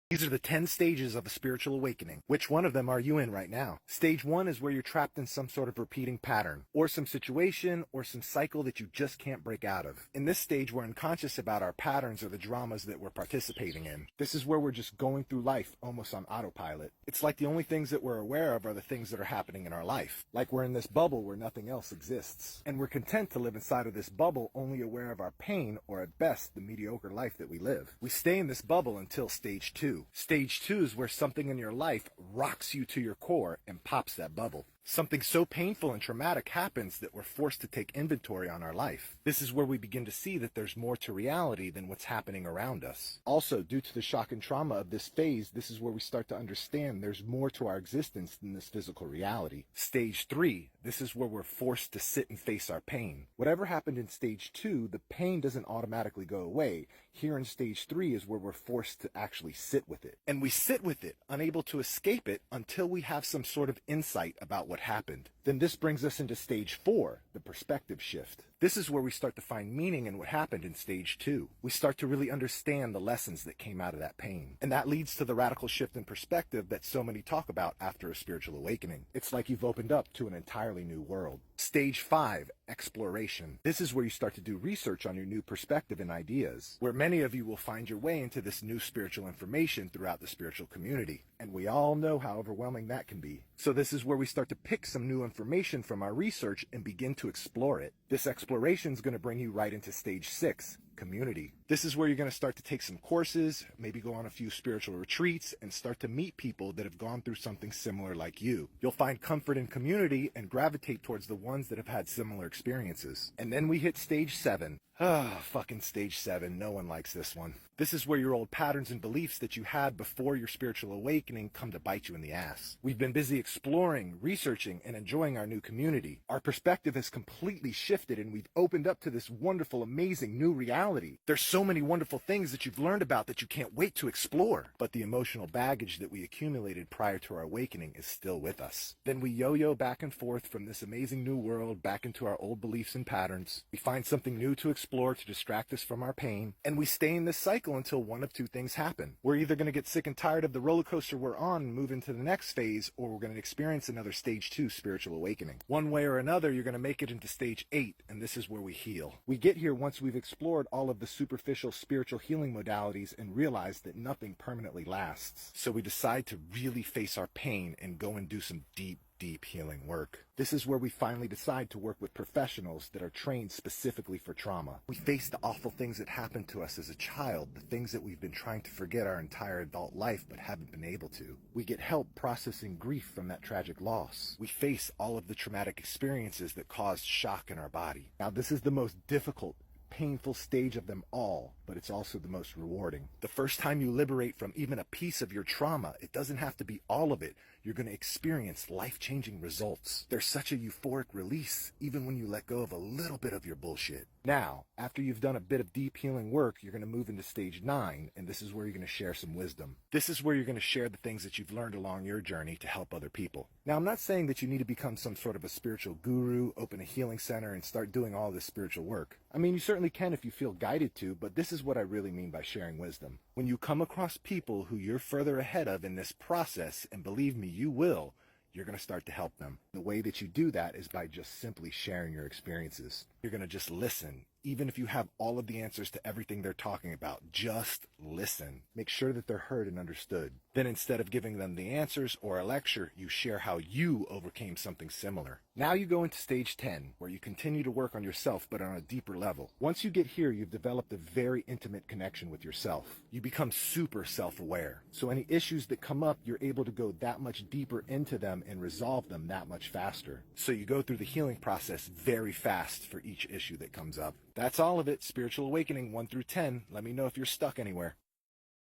These are the 10 stages of a spiritual awakening. Which one of them are you in right now? Stage 1 is where you're trapped in some sort of repeating pattern, or some situation, or some cycle that you just can't break out of. In this stage, we're unconscious about our patterns or the dramas that we're participating in. This is where we're just going through life almost on autopilot. It's like the only things that we're aware of are the things that are happening in our life. Like we're in this bubble where nothing else exists. And we're content to live inside of this bubble, only aware of our pain, or at best, the mediocre life that we live. We stay in this bubble until stage 2. Stage 2 is where something in your life rocks you to your core and pops that bubble. Something so painful and traumatic happens that we're forced to take inventory on our life. This is where we begin to see that there's more to reality than what's happening around us. Also, due to the shock and trauma of this phase, this is where we start to understand there's more to our existence than this physical reality. Stage 3, this is where we're forced to sit and face our pain. Whatever happened in stage 2, the pain doesn't automatically go away. Here in stage 3 is where we're forced to actually sit with it. And we sit with it, unable to escape it until we have some sort of insight about what happened. Then this brings us into stage 4, the perspective shift. This is where we start to find meaning in what happened in stage 2. We start to really understand the lessons that came out of that pain. And that leads to the radical shift in perspective that so many talk about after a spiritual awakening. It's like you've opened up to an entirely new world. Stage 5, exploration. This is where you start to do research on your new perspective and ideas, where many of you will find your way into this new spiritual information throughout the spiritual community. And we all know how overwhelming that can be. So this is where we start to pick some new information from our research and begin to explore it. This exploration is going to bring you right into stage 6, community. This is where you're going to start to take some courses, maybe go on a few spiritual retreats, and start to meet people that have gone through something similar like you. You'll find comfort in community and gravitate towards the ones that have had similar experiences. And then we hit stage 7. Fucking stage 7. No one likes this one. This is where your old patterns and beliefs that you had before your spiritual awakening come to bite you in the ass. We've been busy exploring, researching, and enjoying our new community. Our perspective has completely shifted and we've opened up to this wonderful, amazing new reality. There's so many wonderful things that you've learned about that you can't wait to explore. But the emotional baggage that we accumulated prior to our awakening is still with us. Then we yo-yo back and forth from this amazing new world back into our old beliefs and patterns. We find something new to explore to distract us from our pain, and we stay in this cycle until one of two things happen. We're either going to get sick and tired of the roller coaster we're on and move into the next phase, or we're going to experience another stage 2 spiritual awakening. One way or another, you're going to make it into stage 8, and this is where we heal. We get here once we've explored all of the superficial spiritual healing modalities and realize that nothing permanently lasts. So we decide to really face our pain and go and do some deep healing work. This is where we finally decide to work with professionals that are trained specifically for trauma. We face the awful things that happened to us as a child, the things that we've been trying to forget our entire adult life but haven't been able to. We get help processing grief from that tragic loss. We face all of the traumatic experiences that caused shock in our body. Now, this is the most difficult, painful stage of them all, but it's also the most rewarding. The first time you liberate from even a piece of your trauma, it doesn't have to be all of it. You're going to experience life-changing results. There's such a euphoric release, even when you let go of a little bit of your bullshit. Now, after you've done a bit of deep healing work, you're going to move into stage 9, and this is where you're going to share some wisdom. This is where you're going to share the things that you've learned along your journey to help other people. Now, I'm not saying that you need to become some sort of a spiritual guru, open a healing center, and start doing all this spiritual work. I mean, you certainly can if you feel guided to, but this is what I really mean by sharing wisdom. When you come across people who you're further ahead of in this process, and believe me, you will, you're going to start to help them. The way that you do that is by just simply sharing your experiences. You're going to just listen. Even if you have all of the answers to everything they're talking about, just listen. Make sure that they're heard and understood. Then instead of giving them the answers or a lecture, you share how you overcame something similar. Now you go into stage 10, where you continue to work on yourself, but on a deeper level. Once you get here, you've developed a very intimate connection with yourself. You become super self-aware. So any issues that come up, you're able to go that much deeper into them and resolve them that much faster. So you go through the healing process very fast for each issue that comes up. That's all of it. Spiritual Awakening 1 through 10. Let me know if you're stuck anywhere.